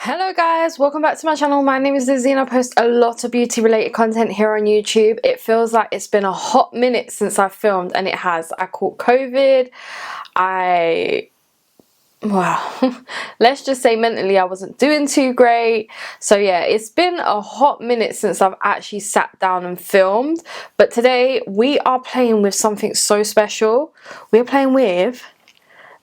Hello guys, welcome back to my channel. My name is Lizzie and I post a lot of beauty related content here on YouTube. It feels like it's been a hot minute since I've filmed, and it has. I caught COVID. Let's just say mentally I wasn't doing too great. So yeah, it's been a hot minute since I've actually sat down and filmed. But today we are playing with something so special. We're playing with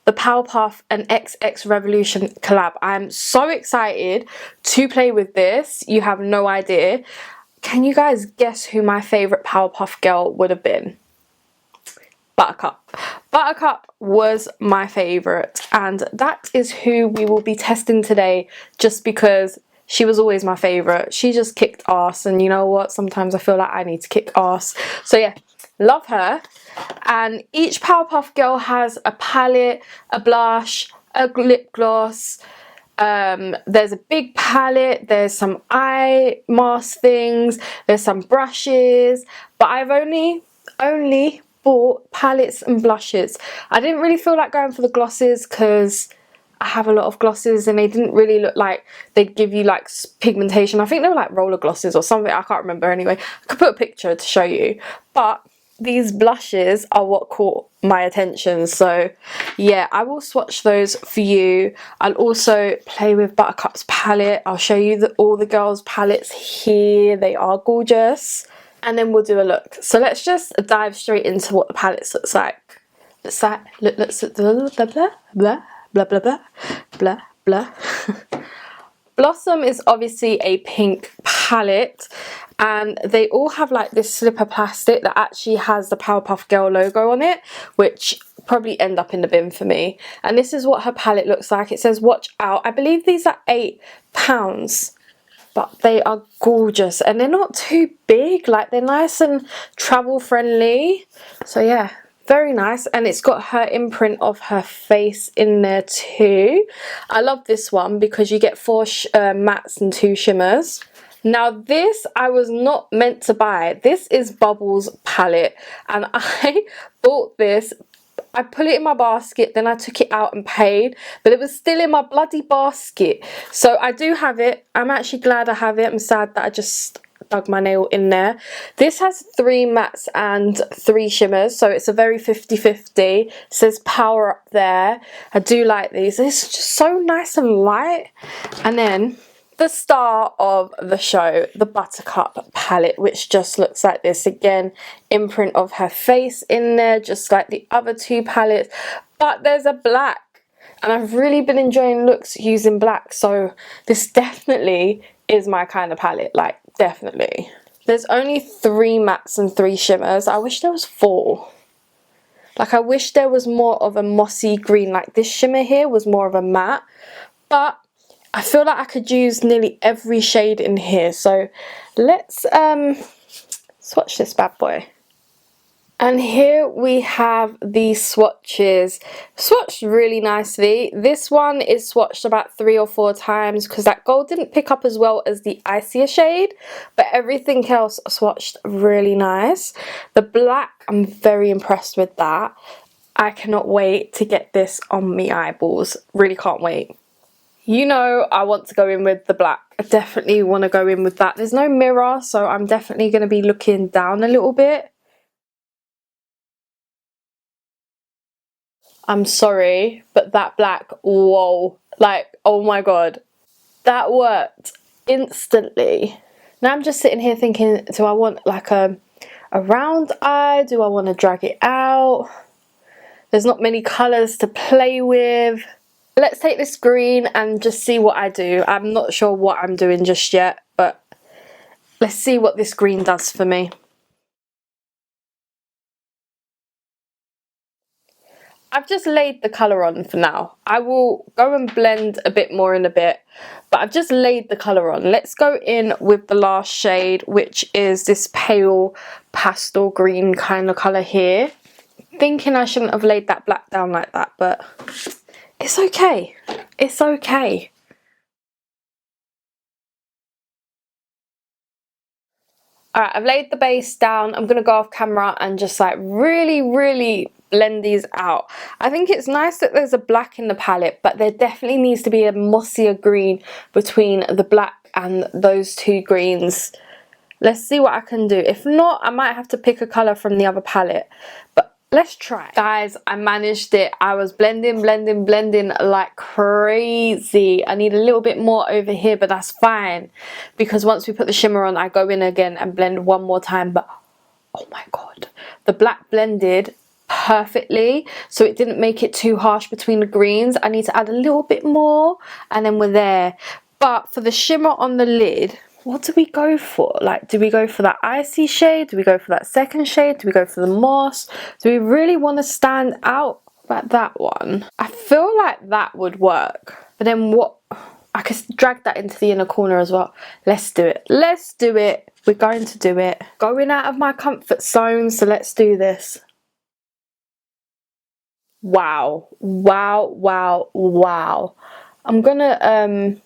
the Powerpuff and XX Revolution collab. I'm so excited to play with this. You have no idea. Can you guys guess who my favourite Powerpuff girl would have been? Buttercup. Buttercup was my favourite, and that is who we will be testing today, just because she was always my favourite. She just kicked ass, and you know what? Sometimes I feel like I need to kick ass. So yeah, love her. And each Powerpuff girl has a palette, a blush, a lip gloss. There's a big palette, there's some eye mask things, there's some brushes, but I've only bought palettes and blushes. I didn't really feel like going for the glosses because I have a lot of glosses and they didn't really look like they'd give you like pigmentation. I think they were like roller glosses or something, I can't remember. Anyway, I could put a picture to show you, but these blushes are what caught my attention. So yeah, I will swatch those for you. I'll also play with Buttercup's palette. I'll show you all the girls' palettes here. They are gorgeous. And then we'll do a look. So let's just dive straight into what the palettes looks like. Let's blah blah blah blah blah blah blah blah. Blossom is obviously a pink palette, and they all have like this slipper plastic that actually has the Powerpuff Girl logo on it, which probably end up in the bin for me. And this is what her palette looks like. It says watch out. I believe these are £8, but they are gorgeous and they're not too big. Like, they're nice and travel friendly. So yeah, very nice. And it's got her imprint of her face in there too. I love this one because you get 4 mattes and 2 shimmers. Now this I was not meant to buy. This is Bubbles palette, and I bought this. I put it in my basket, then I took it out and paid, but it was still in my bloody basket. So I do have it. I'm actually glad I have it. I'm sad that I just dug my nail in there. This has 3 mattes and 3 shimmers, so it's a very 50-50. It says power up there. I do like these. It's just so nice and light. And then the star of the show, the Buttercup palette, which just looks like this. Again, imprint of her face in there, just like the other 2 palettes, but there's a black, and I've really been enjoying looks using black, so this definitely is my kind of palette, like definitely. There's only 3 mattes and 3 shimmers. I wish there was 4. Like, I wish there was more of a mossy green. Like, this shimmer here was more of a matte, but I feel like I could use nearly every shade in here. So let's swatch this bad boy. And here we have the swatches, swatched really nicely. This one is swatched about 3 or 4 times because that gold didn't pick up as well as the icier shade, but everything else swatched really nice. The black, I'm very impressed with that. I cannot wait to get this on me eyeballs, really can't wait. You know I want to go in with the black. I definitely want to go in with that. There's no mirror, so I'm definitely going to be looking down a little bit. I'm sorry, but that black, whoa, like, oh my god, that worked instantly. Now I'm just sitting here thinking, do I want like a round eye? Do I want to drag it out? There's not many colours to play with. Let's take this green and just see what I do. I'm not sure what I'm doing just yet, but let's see what this green does for me. I've just laid the colour on for now. I will go and blend a bit more in a bit, but I've just laid the colour on. Let's go in with the last shade, which is this pale pastel green kind of colour here. Thinking I shouldn't have laid that black down like that, but it's okay. It's okay. Alright, I've laid the base down. I'm going to go off camera and just like really blend these out. I think it's nice that there's a black in the palette, but there definitely needs to be a mossier green between the black and those two greens. Let's see what I can do. If not, I might have to pick a colour from the other palette, but let's try. Guys, I managed it. I was blending like crazy. I need a little bit more over here, but that's fine, because once we put the shimmer on, I go in again and blend one more time. But oh my god, the black blended perfectly, so it didn't make it too harsh between the greens. I need to add a little bit more and then we're there. But for the shimmer on the lid, what do we go for? Like, do we go for that icy shade? Do we go for that second shade? Do we go for the moss? Do we really want to stand out like that one? I feel like that would work. But then what? I could drag that into the inner corner as well. Let's do it. Let's do it. We're going to do it. Going out of my comfort zone, so let's do this. Wow. Wow, wow, wow. I'm gonna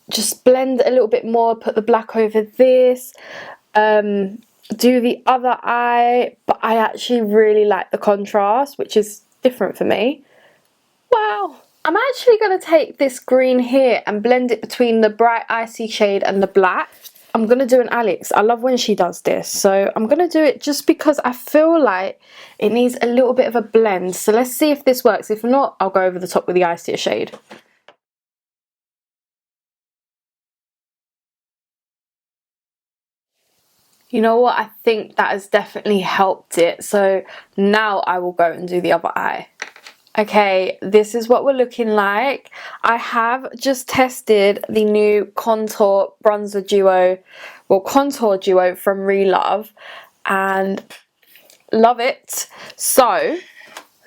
just blend a little bit more, put the black over this, do the other eye, but I actually really like the contrast, which is different for me. Wow. I'm actually going to take this green here and blend it between the bright icy shade and the black. I'm going to do an Alex. I love when she does this, so I'm going to do it just because I feel like it needs a little bit of a blend. So let's see if this works. If not, I'll go over the top with the icier shade. You know what, I think that has definitely helped it. So now I will go and do the other eye. Okay, this is what we're looking like. I have just tested the new contour bronzer duo, well, contour duo from Relove, and love it. So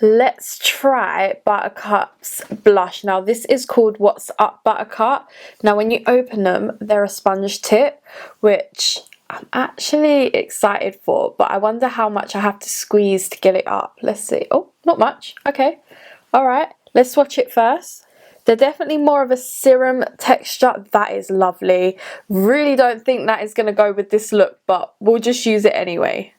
let's try Buttercup's blush. Now this is called What's Up Buttercup. Now when you open them, they're a sponge tip, which I'm actually excited for, but I wonder how much I have to squeeze to get it up. Let's see. Oh, not much. Okay. All right. Let's swatch it first. They're definitely more of a serum texture. That is lovely. Really don't think that is going to go with this look, but we'll just use it anyway.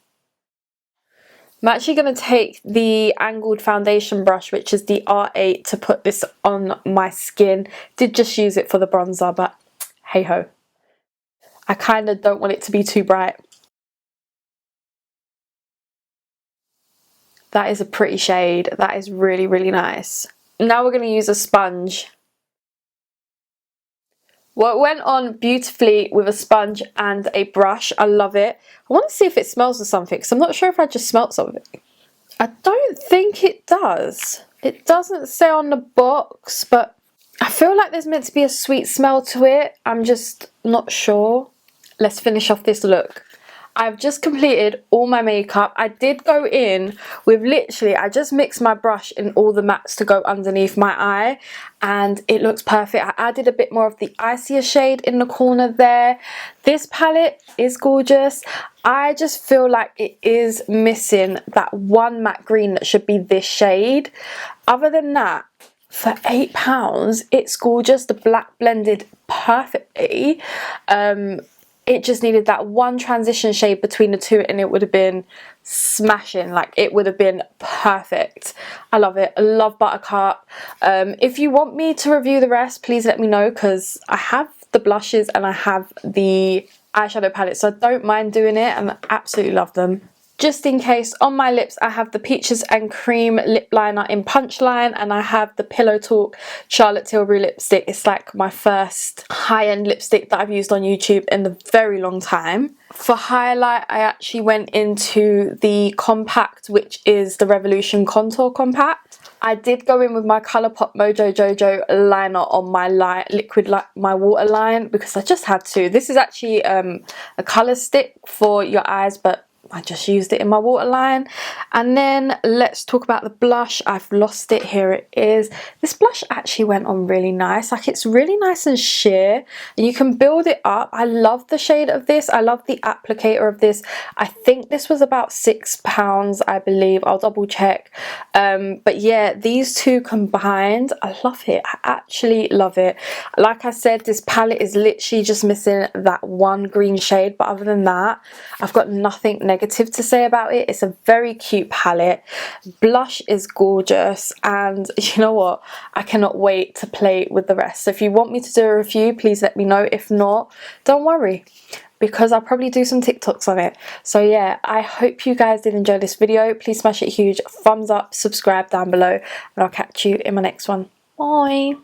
I'm actually going to take the angled foundation brush, which is the R8, to put this on my skin. Did just use it for the bronzer, but hey ho. I kind of don't want it to be too bright. That is a pretty shade. That is really, really nice. Now we're going to use a sponge. Well, it went on beautifully with a sponge and a brush. I love it. I want to see if it smells of something, because I'm not sure if I just smelt something. I don't think it does. It doesn't say on the box, but I feel like there's meant to be a sweet smell to it. I'm just not sure. Let's finish off this look. I've just completed all my makeup. I did go in with literally, I just mixed my brush in all the mattes to go underneath my eye, and it looks perfect. I added a bit more of the icier shade in the corner there. This palette is gorgeous. I just feel like it is missing that one matte green that should be this shade. Other than that, for £8, it's gorgeous. The black blended perfectly. It just needed that one transition shade between the two and it would have been smashing. Like, it would have been perfect. I love it. I love Buttercup. If you want me to review the rest, please let me know, because I have the blushes and I have the eyeshadow palette, so I don't mind doing it, and I absolutely love them. Just in case, on my lips I have the Peaches and Cream lip liner in Punchline, and I have the Pillow Talk Charlotte Tilbury lipstick. It's like my first high-end lipstick that I've used on YouTube in a very long time. For highlight, I actually went into the compact, which is the Revolution Contour Compact. I did go in with my Colourpop Mojo Jojo liner on my my waterline, because I just had to. This is actually a colour stick for your eyes, but I just used it in my waterline. And then let's talk about the blush. I've lost it. Here it is. This blush actually went on really nice. Like, it's really nice and sheer, and you can build it up. I love the shade of this. I love the applicator of this. I think this was about £6, I believe. I'll double check. But yeah, these two combined, I love it. I actually love it. Like I said, this palette is literally just missing that one green shade, but other than that, I've got nothing negative negative to say about it. It's a very cute palette. Blush is gorgeous, and you know what, I cannot wait to play with the rest. So if you want me to do a review, please let me know. If not, don't worry, because I'll probably do some TikToks on it. So yeah, I hope you guys did enjoy this video. Please smash it huge thumbs up, subscribe down below, and I'll catch you in my next one. Bye.